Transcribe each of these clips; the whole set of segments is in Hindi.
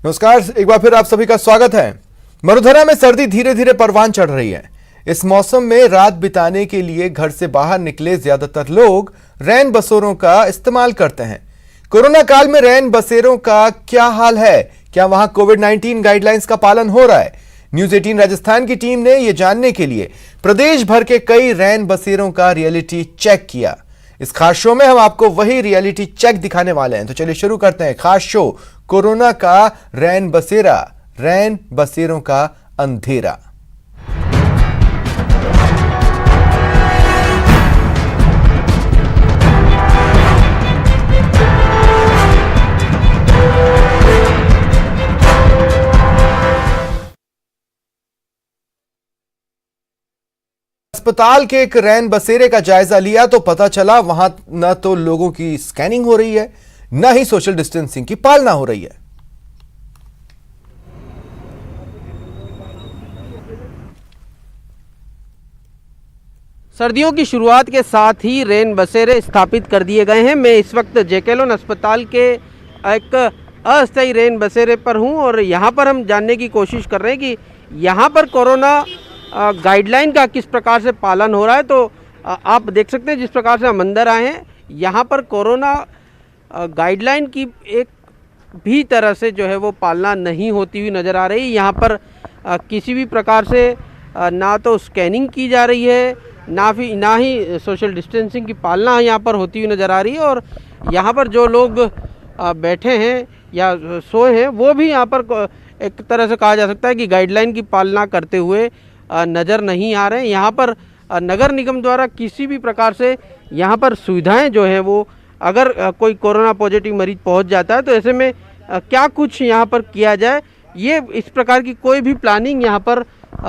नमस्कार, एक बार फिर आप सभी का स्वागत है। मरुधरा में सर्दी धीरे धीरे परवान चढ़ रही है। इस मौसम में रात बिताने के लिए घर से बाहर निकले ज्यादातर लोग रैन बसेरों का इस्तेमाल करते हैं। कोरोना काल में रैन बसेरों का क्या हाल है? क्या वहां कोविड-19 गाइडलाइंस का पालन हो रहा है? न्यूज 18 राजस्थान की टीम ने यह जानने के लिए प्रदेश भर के कई रैन बसेरों का रियलिटी चेक किया। इस खास शो में हम आपको वही रियलिटी चेक दिखाने वाले हैं। तो चलिए शुरू करते हैं खास शो कोरोना का रैन बसेरा, रैन बसेरों का अंधेरा। अस्पताल के एक रैन बसेरे का जायजा लिया तो पता चला वहां न तो लोगों की स्कैनिंग हो रही है, न ही सोशल डिस्टेंसिंग की पालना हो रही है। सर्दियों की शुरुआत के साथ ही रैन बसेरे स्थापित कर दिए गए हैं। मैं इस वक्त जेके लोन अस्पताल के एक अस्थायी रैन बसेरे पर हूं और यहां पर हम जानने की कोशिश कर रहे हैं कि यहां पर कोरोना गाइडलाइन का किस प्रकार से पालन हो रहा है। तो आप देख सकते हैं जिस प्रकार से हम अंदर आए हैं, यहाँ पर कोरोना गाइडलाइन की एक भी तरह से जो है वो पालना नहीं होती हुई नज़र आ रही। यहाँ पर किसी भी प्रकार से ना तो स्कैनिंग की जा रही है, ना ही सोशल डिस्टेंसिंग की पालना यहाँ पर होती हुई नज़र आ रही है। और यहाँ पर जो लोग बैठे हैं या सोए हैं वो भी यहाँ पर एक तरह से कहा जा सकता है कि गाइडलाइन की पालना करते हुए नज़र नहीं आ रहे हैं। यहाँ पर नगर निगम द्वारा किसी भी प्रकार से यहाँ पर सुविधाएं जो है वो अगर कोई कोरोना पॉजिटिव मरीज पहुँच जाता है तो ऐसे में क्या कुछ यहाँ पर किया जाए, ये इस प्रकार की कोई भी प्लानिंग यहाँ पर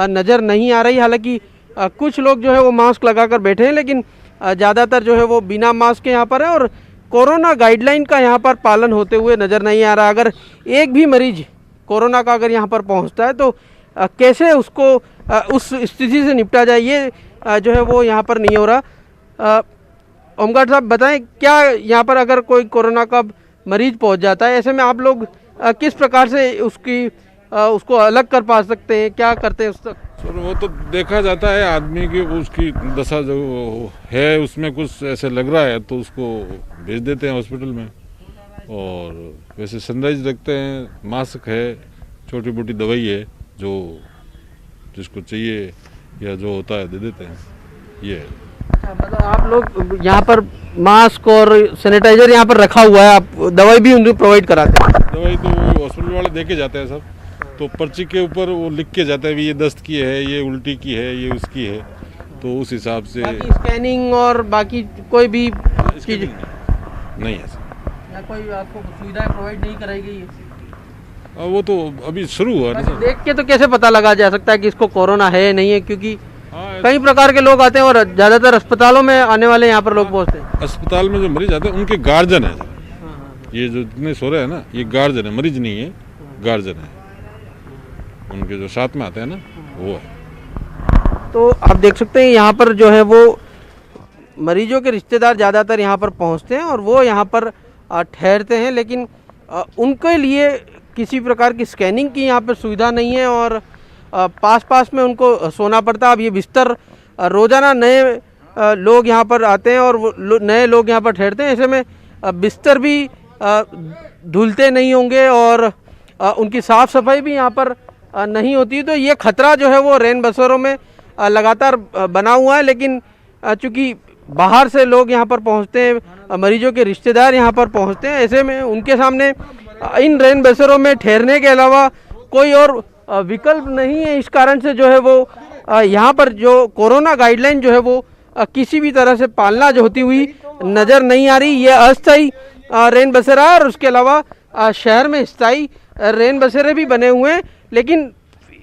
नज़र नहीं आ रही। हालांकि कुछ लोग जो है वो मास्क लगाकर बैठे हैं, लेकिन ज़्यादातर जो है वो बिना मास्क के यहाँ पर है और कोरोना गाइडलाइन का यहाँ पर पालन होते हुए नज़र नहीं आ रहा। अगर एक भी मरीज कोरोना का अगर यहाँ पर पहुँचता है तो कैसे उसको उस स्थिति से निपटा जाए, ये जो है वो यहाँ पर नहीं हो रहा। ओमकार साहब बताएं, क्या यहाँ पर अगर कोई कोरोना का मरीज पहुँच जाता है, ऐसे में आप लोग किस प्रकार से उसको अलग कर पा सकते हैं, क्या करते हैं उस तक? सर वो तो देखा जाता है आदमी की उसकी दशा जो है उसमें कुछ ऐसे लग रहा है तो उसको भेज देते हैं हॉस्पिटल में। और वैसे सनराइज रखते हैं, मास्क है, छोटी मोटी दवाई है जो जिसको चाहिए या जो होता है दे देते हैं। ये है। मतलब आप लोग यहाँ पर मास्क और सैनिटाइजर यहाँ पर रखा हुआ है, आप दवाई भी उनको प्रोवाइड कराते हैं? दवाई तो हॉस्पिटल वाले दे के जाते हैं सब, तो पर्ची के ऊपर वो लिख के जाता है भी ये दस्त की है, ये उल्टी की है, ये उसकी है, तो उस हिसाब से। बाकी स्कैनिंग और बाकी कोई भी चीज नहीं है सर, या कोई आपको सुविधाएं प्रोवाइड नहीं कराई गई है? वो तो अभी शुरू हुआ ना सर। देख के तो कैसे पता लगा जा सकता है कि इसको कोरोना है नहीं है, क्योंकि कई प्रकार के लोग आते हैं और ज़्यादातर अस्पतालों में आने वाले यहाँ पर लोग पहुँचते हैं। अस्पताल में जो मरीज आते हैं उनके गार्जियन है सर। ये जो जितने सो रहे हैं ना, ये गार्जियन है, मरीज नहीं है, गार्जियन है। उनके जो साथ में आते हैं ना वो है। तो आप देख सकते हैं यहाँ पर जो है वो मरीजों के रिश्तेदार ज़्यादातर यहाँ पर पहुँचते हैं और वो यहाँ पर ठहरते हैं, लेकिन उनके लिए किसी प्रकार की स्कैनिंग की यहाँ पर सुविधा नहीं है और पास में उनको सोना पड़ता है। अब ये बिस्तर रोज़ाना नए लोग यहाँ पर आते हैं और नए लोग यहाँ पर ठहरते हैं, ऐसे में बिस्तर भी धुलते नहीं होंगे और उनकी साफ़ सफाई भी यहाँ पर नहीं होती। तो ये खतरा जो है वो रैन बसेरों में लगातार बना हुआ है। लेकिन चूँकि बाहर से लोग यहाँ पर पहुँचते हैं, मरीजों के रिश्तेदार यहाँ पर पहुँचते हैं, ऐसे में उनके सामने इन रैन बसेरों में ठहरने के अलावा कोई और विकल्प नहीं है। इस कारण से जो है वो यहाँ पर जो कोरोना गाइडलाइन जो है वो किसी भी तरह से पालना जो होती हुई नज़र नहीं आ रही। ये अस्थायी रैन बसेरा और उसके अलावा शहर में स्थायी रैन बसेरे भी बने हुए हैं, लेकिन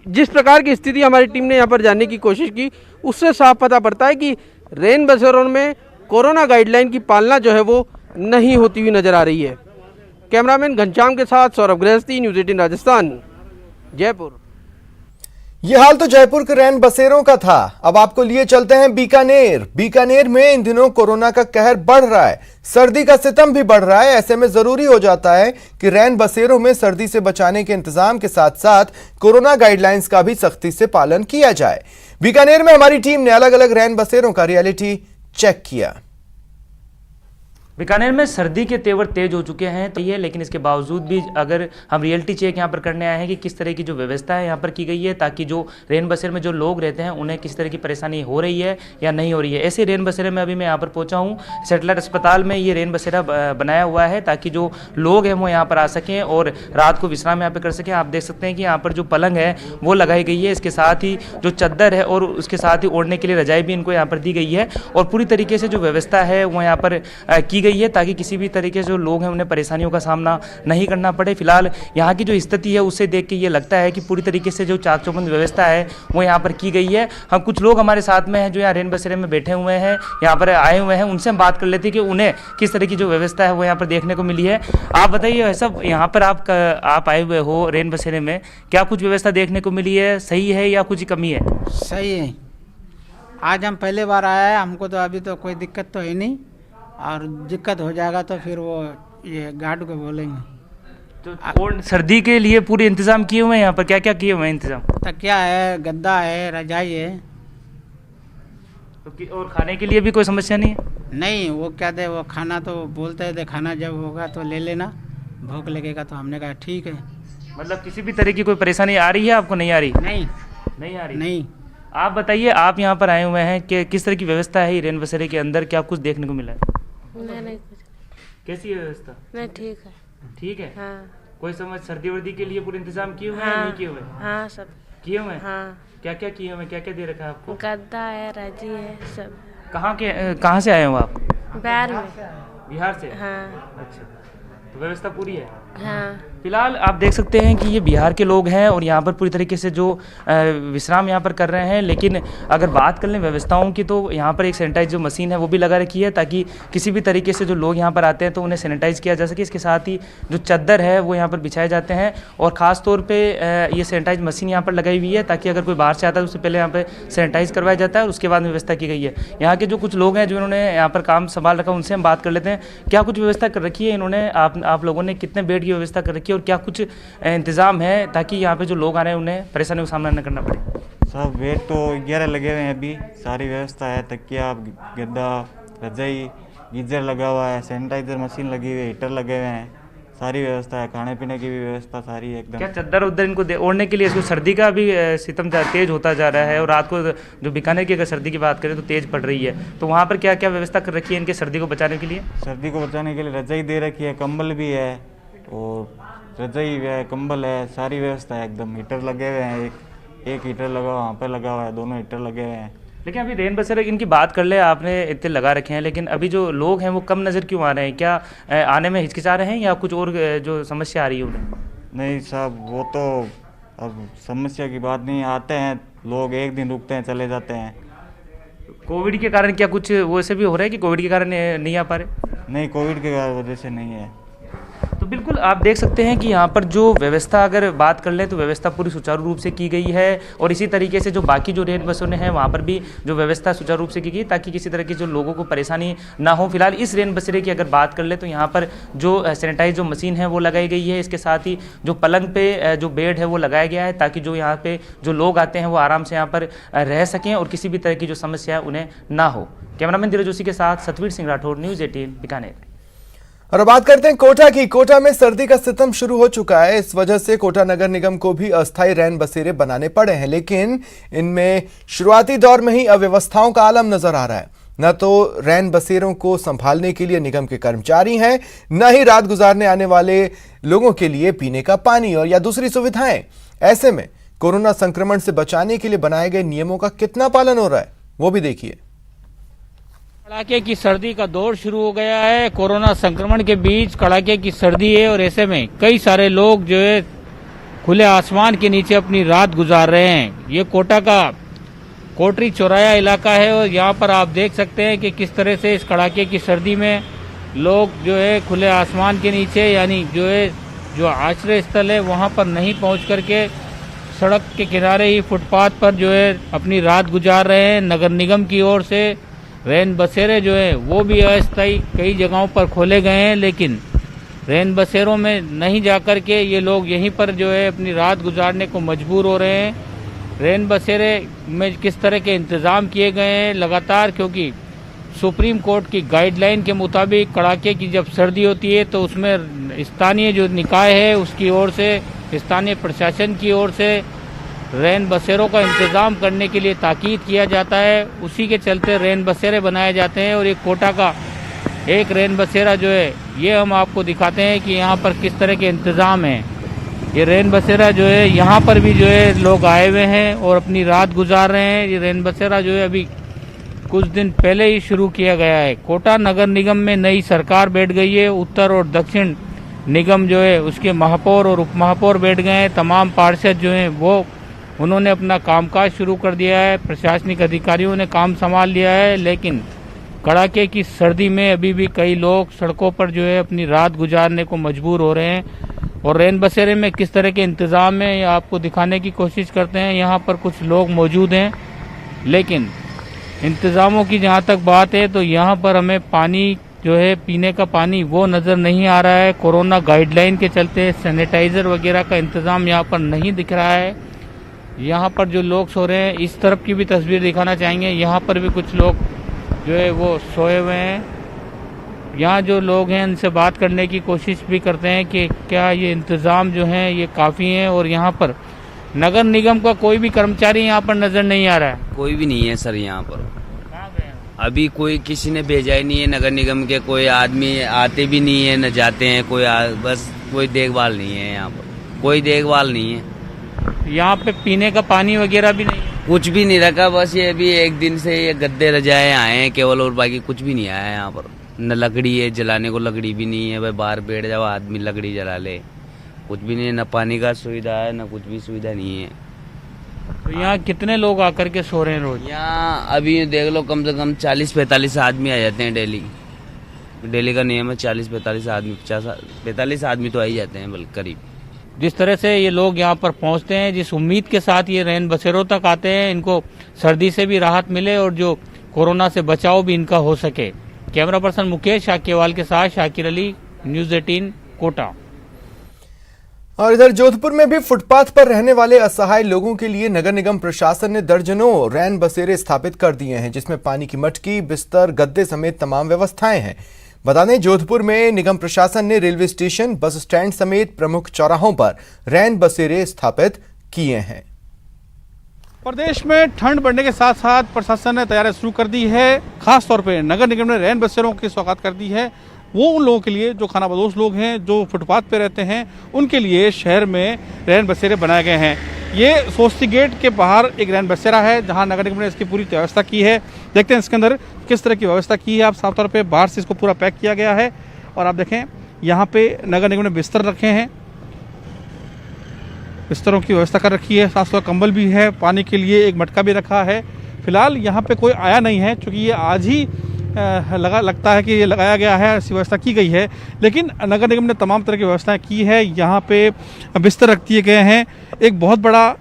जिस प्रकार की स्थिति हमारी टीम ने यहाँ पर जानने की कोशिश की उससे साफ पता पड़ता है कि रैन बसेरों में कोरोना गाइडलाइन की पालना जो है वो नहीं होती हुई नज़र आ रही है। कैमरामैन घनश्याम के साथ सौरभ गृहस्थी, न्यूज 18 राजस्थान, जयपुर। ये हाल तो जयपुर के रैन बसेरों का था। अब आपको लिए चलते हैं बीकानेर। बीकानेर में इन दिनों कोरोना का कहर बढ़ रहा है, सर्दी का सितम भी बढ़ रहा है। ऐसे में जरूरी हो जाता है कि रैन बसेरों में सर्दी से बचाने के इंतजाम के साथ साथ कोरोना गाइडलाइंस का भी सख्ती से पालन किया जाए। बीकानेर में हमारी टीम ने अलग अलग रैन बसेरों का रियलिटी चेक किया। बीकानेर में सर्दी के तेवर तेज हो चुके हैं तो ये, लेकिन इसके बावजूद भी अगर हम रियलिटी चेक यहाँ पर करने आए हैं कि किस तरह की जो व्यवस्था है यहाँ पर की गई है ताकि जो रेन बसेर में जो लोग रहते हैं उन्हें किस तरह की परेशानी हो रही है या नहीं हो रही है। ऐसे रेन बसेरे में अभी मैं यहाँ पर पहुँचा हूँ। सैटेलाइट अस्पताल में ये रेन बसेरा बनाया हुआ है ताकि जो लोग हैं वो यहाँ पर आ सकें और रात को विश्राम यहाँ पर कर सकें। आप देख सकते हैं कि यहाँ पर जो पलंग है वो लगाई गई है, इसके साथ ही जो चद्दर है और उसके साथ ही ओढ़ने के लिए रजाई भी इनको यहाँ पर दी गई है और पूरी तरीके से जो व्यवस्था है वो यहाँ पर की गई है ताकि किसी भी तरीके से जो लोग हैं उन्हें परेशानियों का सामना नहीं करना पड़े। फिलहाल यहाँ की जो स्थिति है उससे देख के ये लगता है कि पूरी तरीके से जो चाक चौबंद व्यवस्था है वो यहाँ पर की गई है। हम कुछ लोग हमारे साथ में हैं जो यहाँ रेन बसेरे में बैठे हुए हैं, यहाँ पर आए हुए हैं, उनसे हम बात कर लेते हैं कि उन्हें किस तरह की जो व्यवस्था है वो यहाँ पर देखने को मिली है। आप बताइए वैसा यहाँ पर आप आए हुए हो रेन बसेरे में, क्या कुछ व्यवस्था देखने को मिली है, सही है या कुछ कमी है? सही है। आज हम पहले बार आया है, हमको तो अभी तो कोई दिक्कत तो है नहीं और दिक्कत हो जाएगा तो फिर वो ये गार्ड को बोलेंगे। तो और सर्दी के लिए पूरे इंतजाम किए हुए हैं यहाँ पर, क्या क्या किए हुए हैं इंतजाम? तकिया है, गद्दा है, रजाई है। तो और खाने के लिए भी कोई समस्या नहीं है? नहीं, वो क्या दे, वो खाना तो बोलते थे खाना जब होगा तो ले लेना, भूख लगेगा तो हमने कहा ठीक है। मतलब किसी भी तरह की कोई परेशानी आ रही है आपको? नहीं आ रही? नहीं आ रही। नहीं। आप बताइए, आप यहाँ पर आए हुए हैं कि किस तरह की व्यवस्था है रेन बसेरे के अंदर, क्या कुछ देखने को मिला है? नहीं कुछ। कैसी है व्यवस्था? नहीं ठीक है। ठीक है। हाँ। कोई समझ सर्दी वर्दी के लिए पूरे इंतजाम किए हुए हैं? हाँ, नहीं किए हुए? हाँ सब किए हुए हैं। हाँ। क्या क्या किए हुए, क्या क्या दे रखा है आपको? गद्दा है, रजी है, सब। कहाँ से आए हो आप? बिहार में। बिहार से? हाँ। अच्छा, तो व्यवस्था पूरी है? हाँ। फिलहाल आप देख सकते हैं कि ये बिहार के लोग हैं और यहाँ पर पूरी तरीके से जो विश्राम यहाँ पर कर रहे हैं। लेकिन अगर बात कर लें व्यवस्थाओं की तो यहाँ पर एक सैनिटाइज जो मशीन है वो भी लगा रखी है ताकि किसी भी तरीके से जो लोग यहाँ पर आते हैं तो उन्हें सैनिटाइज किया जा सके। इसके साथ ही जो चद्दर है वो यहाँ पर बिछाए जाते हैं और ख़ास तौर पर ये सैनिटाइज मशीन यहाँ पर लगाई हुई है ताकि अगर कोई बाहर से आता है उससे पहले यहाँ पर सैनिटाइज करवाया जाता है और उसके बाद व्यवस्था की गई है। यहाँ के जो कुछ लोग हैं जिन्होंने यहाँ पर काम संभाल रखा उनसे हम बात कर लेते हैं, क्या कुछ व्यवस्था कर रखी है इन्होंने, आप लोगों ने कितने बेड की व्यवस्था कर रखी है और क्या कुछ इंतजाम है ताकि यहाँ पे जो लोग आ रहे हैं उन्हें परेशानियों का सामना न करना पड़े? सब बेड तो 11 लगे हुए हैं अभी, सारी व्यवस्था है, तकिया, गद्दा, रजाई, गीजर लगा हुआ है, सैनिटाइजर मशीन लगी हुई है, हीटर लगे हुए हैं, सारी व्यवस्था है, खाने पीने की भी व्यवस्था सारी है एकदम। क्या चद्दर उद्दर इनको ओढ़ने के लिए? इसको सर्दी का भी सितम तेज होता जा रहा है और रात को जो बीकानेर की अगर सर्दी की बात करें तो तेज पड़ रही है, तो वहाँ पर क्या क्या व्यवस्था कर रखी है इनके सर्दी को बचाने के लिए? सर्दी को बचाने के लिए रजाई दे रखी है, कंबल भी है और रजाई है, कंबल है, सारी व्यवस्था है एकदम। हीटर लगे हुए हैं, एक हीटर लगा हुआ वहाँ पे लगा हुआ है, दोनों हीटर लगे हुए हैं। लेकिन अभी रेन बसेरे इनकी बात कर ले, आपने इतने लगा रखे हैं लेकिन अभी जो लोग हैं वो कम नज़र क्यों आ रहे हैं? क्या आने में हिचकिचा रहे हैं या कुछ और जो समस्या आ रही है उन्हें? नहीं साहब, वो तो अब समस्या की बात नहीं, आते हैं लोग, एक दिन रुकते हैं चले जाते हैं। कोविड के कारण क्या कुछ वो ऐसे भी हो रहा है कि कोविड के कारण नहीं आ पा रहे? नहीं, कोविड के वजह से नहीं है। तो बिल्कुल आप देख सकते हैं कि यहाँ पर जो व्यवस्था अगर बात कर लें तो व्यवस्था पूरी सुचारू रूप से की गई है और इसी तरीके से जो बाकी जो रेन बसों हैं वहाँ पर भी जो व्यवस्था सुचारू रूप से की गई ताकि किसी तरह की जो लोगों को परेशानी ना हो। फिलहाल इस रेन बसेरे की अगर बात कर ले तो यहाँ पर जो सैनिटाइज जो मशीन है वो लगाई गई है, इसके साथ ही जो पलंग पे जो बेड है वो लगाया गया है ताकि जो यहाँ पे जो लोग आते हैं वो आराम से यहाँ पर रह सकें और किसी भी तरह की जो समस्या है उन्हें ना हो। कैमरामैन धीरज जोशी के साथ सतवीर सिंह राठौर, न्यूज़ 18 बीकानेर। और अब बात करते हैं कोटा की। कोटा में सर्दी का सितम शुरू हो चुका है, इस वजह से कोटा नगर निगम को भी अस्थायी रैन बसेरे बनाने पड़े हैं, लेकिन इनमें शुरुआती दौर में ही अव्यवस्थाओं का आलम नजर आ रहा है। न तो रैन बसेरों को संभालने के लिए निगम के कर्मचारी हैं, न ही रात गुजारने आने वाले लोगों के लिए पीने का पानी और या दूसरी सुविधाएं। ऐसे में कोरोना संक्रमण से बचाने के लिए बनाए गए नियमों का कितना पालन हो रहा है वो भी देखिए। कड़ाके की सर्दी का दौर शुरू हो गया है। कोरोना संक्रमण के बीच कड़ाके की सर्दी है और ऐसे में कई सारे लोग जो है खुले आसमान के नीचे अपनी रात गुजार रहे हैं। ये कोटा का कोटरी चौराया इलाका है और यहाँ पर आप देख सकते हैं कि किस तरह से इस कड़ाके की सर्दी में लोग जो है खुले आसमान के नीचे, यानी जो है जो आश्रय स्थल है वहाँ पर नहीं पहुँच करके सड़क के किनारे ही फुटपाथ पर जो है अपनी रात गुजार रहे हैं। नगर निगम की ओर से रैन बसेरे जो है वो भी अस्थायी कई जगहों पर खोले गए हैं, लेकिन रैन बसेरों में नहीं जाकर के ये लोग यहीं पर जो है अपनी रात गुजारने को मजबूर हो रहे हैं। रैन बसेरे में किस तरह के इंतज़ाम किए गए हैं लगातार, क्योंकि सुप्रीम कोर्ट की गाइडलाइन के मुताबिक कड़ाके की जब सर्दी होती है तो उसमें स्थानीय जो निकाय है उसकी ओर से, स्थानीय प्रशासन की ओर से रैन बसेरों का इंतज़ाम करने के लिए ताकीद किया जाता है। उसी के चलते रैन बसेरे बनाए जाते हैं। और एक कोटा का एक रैन बसेरा जो है ये हम आपको दिखाते हैं कि यहाँ पर किस तरह के इंतज़ाम हैं। ये रैन बसेरा जो है यहाँ पर भी जो है लोग आए हुए हैं और अपनी रात गुजार रहे हैं। ये रैन बसेरा जो है अभी कुछ दिन पहले ही शुरू किया गया है। कोटा नगर निगम में नई सरकार बैठ गई है। उत्तर और दक्षिण निगम जो है उसके महापौर और उप महापौर बैठ गए हैं। तमाम पार्षद जो हैं वो उन्होंने अपना कामकाज शुरू कर दिया है। प्रशासनिक अधिकारियों ने काम संभाल लिया है, लेकिन कड़ाके की सर्दी में अभी भी कई लोग सड़कों पर जो है अपनी रात गुजारने को मजबूर हो रहे हैं। और रैन बसेरे में किस तरह के इंतज़ाम है ये आपको दिखाने की कोशिश करते हैं। यहाँ पर कुछ लोग मौजूद हैं, लेकिन इंतज़ामों की जहाँ तक बात है तो यहाँ पर हमें पानी जो है पीने का पानी वो नज़र नहीं आ रहा है। कोरोना गाइडलाइन के चलते सैनिटाइज़र वगैरह का इंतज़ाम यहाँ पर नहीं दिख रहा है। यहाँ पर जो लोग सो रहे हैं, इस तरफ की भी तस्वीर दिखाना चाहेंगे। यहाँ पर भी कुछ लोग जो है वो सोए हुए हैं। यहाँ जो लोग हैं उनसे बात करने की कोशिश भी करते हैं कि क्या ये इंतज़ाम जो हैं ये काफ़ी हैं। और यहाँ पर नगर निगम का कोई भी कर्मचारी यहाँ पर नज़र नहीं आ रहा है। कोई भी नहीं है सर यहाँ पर। अभी कोई किसी ने भेजा ही नहीं है। नगर निगम के कोई आदमी आते भी नहीं है, न जाते हैं कोई। बस कोई देखभाल नहीं है यहाँ पर, कोई देखभाल नहीं है। यहाँ पे पीने का पानी वगैरह भी नहीं है, कुछ भी नहीं रखा। बस ये भी एक दिन से ये गद्दे रजाए आए हैं केवल, और बाकी कुछ भी नहीं आया यहाँ पर। न लकड़ी है, जलाने को लकड़ी भी नहीं है। भाई बाहर बैठ जाओ आदमी लकड़ी जला ले, कुछ भी नहीं है। न पानी का सुविधा है, न कुछ भी सुविधा नहीं है। तो यहाँ कितने लोग आकर के सो रहे हैं रोज? यहाँ अभी देख लो कम से कम 40-45 आदमी आ जाते हैं डेली। डेली का नियम है 40-45 आदमी, 50-45 आदमी तो आ ही जाते हैं बल्कि करीब। जिस तरह से ये लोग यहाँ पर पहुँचते हैं, जिस उम्मीद के साथ ये रैन बसेरों तक आते हैं, इनको सर्दी से भी राहत मिले और जो कोरोना से बचाव भी इनका हो सके। कैमरा पर्सन मुकेश शाक्यवाल के साथ शाकिर अली, न्यूज़ 18 कोटा। और इधर जोधपुर में भी फुटपाथ पर रहने वाले असहाय लोगों के लिए नगर निगम प्रशासन ने दर्जनों रैन बसेरे स्थापित कर दिए हैं, जिसमें पानी की मटकी, बिस्तर, गद्दे समेत तमाम व्यवस्थाएं हैं। बता दें, जोधपुर में निगम प्रशासन ने रेलवे स्टेशन, बस स्टैंड समेत प्रमुख चौराहों पर रैन बसेरे स्थापित किए हैं। प्रदेश में ठंड बढ़ने के साथ साथ प्रशासन ने तैयारी शुरू कर दी है। खास तौर पे नगर निगम ने रैन बसेरों की सौगात कर दी है। वो उन लोगों के लिए जो खानाबदोश लोग हैं, जो फुटपाथ पे रहते हैं, उनके लिए शहर में रैन बसेरे बनाए गए हैं। ये सोस्ती गेट के बाहर एक रैन बसेरा है जहां नगर निगम ने इसकी पूरी व्यवस्था की है। देखते हैं इसके अंदर किस तरह की व्यवस्था की है। आप साफ तौर पे बाहर से इसको पूरा पैक किया गया है। और आप देखें यहाँ पे नगर निगम ने बिस्तर रखे हैं, बिस्तरों की व्यवस्था कर रखी है। साफ तौर कंबल भी है, पानी के लिए एक मटका भी रखा है। फिलहाल यहाँ पे कोई आया नहीं है, क्योंकि ये आज ही लगता है कि ये लगाया गया है, ऐसी व्यवस्था की गई है। लेकिन नगर निगम ने तमाम तरह की व्यवस्थाएं की है। यहाँ पे बिस्तर रख दिए गए हैं। एक बहुत बड़ा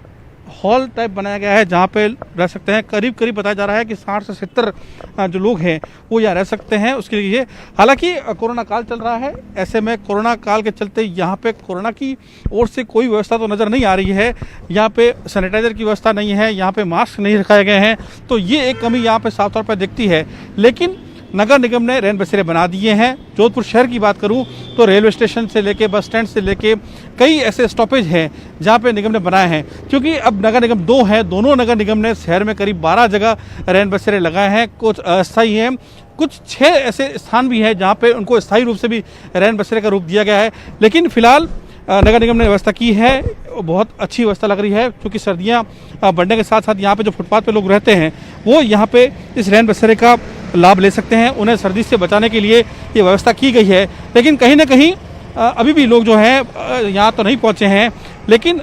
हॉल टाइप बनाया गया है जहाँ पे रह सकते हैं। करीब करीब बताया जा रहा है कि 60 से 70 जो लोग हैं वो यहाँ रह सकते हैं। उसके लिए हालांकि कोरोना काल चल रहा है, ऐसे में कोरोना काल के चलते यहाँ पे कोरोना की ओर से कोई व्यवस्था तो नज़र नहीं आ रही है। यहाँ पे सैनिटाइजर की व्यवस्था नहीं है, यहाँ पे मास्क नहीं रखाए गए हैं, तो ये एक कमी यहाँ पे साफ तौर पर दिखती है। लेकिन नगर निगम ने रैन बसेरे बना दिए हैं। जोधपुर शहर की बात करूं तो रेलवे स्टेशन से लेके बस स्टैंड से लेके कई ऐसे स्टॉपेज हैं जहां पे निगम ने बनाए हैं। क्योंकि अब नगर निगम 2 है, दोनों नगर निगम ने शहर में करीब 12 जगह रैन बसेरे लगाए हैं। कुछ अस्थायी हैं, कुछ 6 ऐसे स्थान भी हैं जहाँ पे उनको स्थायी रूप से भी रैन बसेरे का रूप दिया गया है। लेकिन फिलहाल नगर निगम ने व्यवस्था की है, बहुत अच्छी व्यवस्था लग रही है। क्योंकि सर्दियाँ बढ़ने के साथ साथ यहाँ पे जो फुटपाथ पे लोग रहते हैं वो यहाँ पे इस रैन बसेरे का लाभ ले सकते हैं। उन्हें सर्दी से बचाने के लिए ये व्यवस्था की गई है। लेकिन कहीं ना कहीं अभी भी लोग जो हैं यहाँ तो नहीं पहुँचे हैं, लेकिन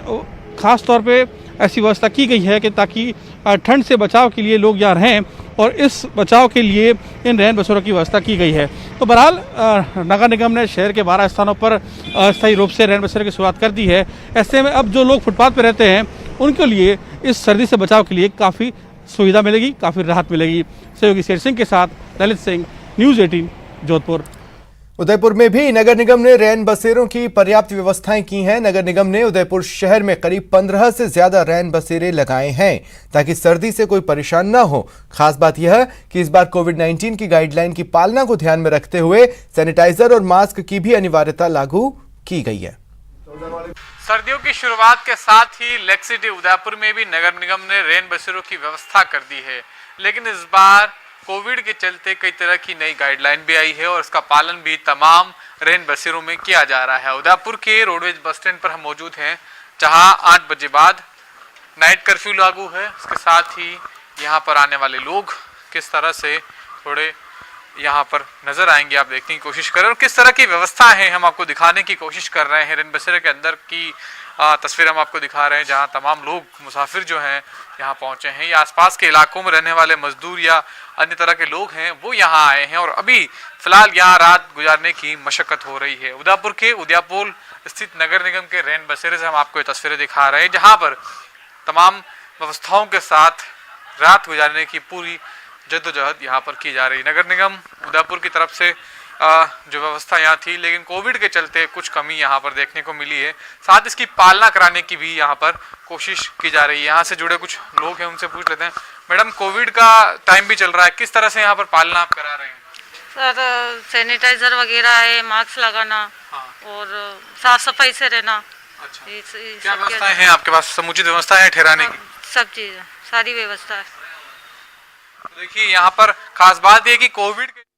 ख़ास तौर पे ऐसी व्यवस्था की गई है कि ताकि ठंड से बचाव के लिए लोग यहाँ रहें, और इस बचाव के लिए इन रैन बसेरों की व्यवस्था की गई है। तो बहरहाल नगर निगम ने शहर के 12 स्थानों पर अस्थायी रूप से रैन बसेरे की शुरुआत कर दी है। ऐसे में अब जो लोग फुटपाथ पर रहते हैं उनके लिए इस सर्दी से बचाव के लिए काफ़ी सुविधा मिलेगी, काफ़ी राहत मिलेगी। सहयोगी शेर सिंह के साथ ललित सिंह, न्यूज़ 18 जोधपुर। उदयपुर में भी नगर निगम ने रैन बसेरों की पर्याप्त व्यवस्थाएं की हैं। नगर निगम ने उदयपुर शहर में करीब 15 से ज्यादा रैन बसेरे लगाए हैं ताकि सर्दी से कोई परेशान न हो। खास बात यह कि इस बार कोविड-19 की गाइडलाइन की पालना को ध्यान में रखते हुए सैनिटाइजर और मास्क की भी अनिवार्यता लागू की गई है। सर्दियों की शुरुआत के साथ ही लेक सिटी उदयपुर में भी नगर निगम ने रैन बसेरों की व्यवस्था कर दी है, लेकिन इस बार कोविड के चलते कई तरह की नई गाइडलाइन भी आई है और इसका पालन भी तमाम रैन बसेरों में किया जा रहा है। उदयपुर के रोडवेज बस स्टैंड पर हम मौजूद हैं, जहां 8 बजे बाद नाइट कर्फ्यू लागू है। इसके साथ ही यहां पर आने वाले लोग किस तरह से थोड़े यहाँ पर नजर आएंगे, आप देखने की कोशिश करें और किस तरह की व्यवस्था है हम आपको दिखाने की कोशिश कर रहे हैं। रैन बसेरे के अंदर की तस्वीर हम आपको दिखा रहे हैं, जहां तमाम लोग मुसाफिर जो हैं यहाँ पहुंचे हैं या आसपास के इलाकों में रहने वाले मजदूर या अन्य तरह के लोग हैं वो यहाँ आए हैं और अभी फिलहाल यहाँ रात गुजारने की मशक्कत हो रही है। उदयपुर के उदयपुर स्थित नगर निगम के रैन बसेरे से हम आपको ये तस्वीरें दिखा रहे हैं, जहाँ पर तमाम व्यवस्थाओं के साथ रात गुजारने की पूरी जद्दोजहद यहाँ पर की जा रही है। नगर निगम उदयपुर की तरफ से जो व्यवस्था यहाँ थी, लेकिन कोविड के चलते कुछ कमी यहाँ पर देखने को मिली है। साथ इसकी पालना कराने की भी यहाँ पर कोशिश की जा रही है। यहाँ से जुड़े कुछ लोग हैं, उनसे पूछ लेते हैं। मैडम, कोविड का टाइम भी चल रहा है, किस तरह से यहाँ पर पालना आप करा रहे हैं? सर, सैनिटाइजर वगैरह है, मास्क लगाना और साफ सफाई से रहना। अच्छा, क्या व्यवस्थाएं हैं आपके पास? समुचित व्यवस्था है ठहराने की? सब चीज, सारी व्यवस्था है। देखिए, यहाँ पर खास बात यह कि कोविड के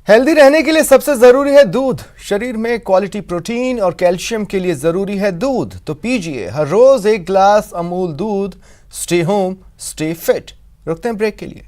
हेल्दी रहने के लिए सबसे जरूरी है दूध। शरीर में क्वालिटी प्रोटीन और कैल्शियम के लिए जरूरी है दूध, तो पीजिए हर रोज 1 गिलास अमूल दूध। Stay home, stay fit. रुकते हैं ब्रेक के लिए।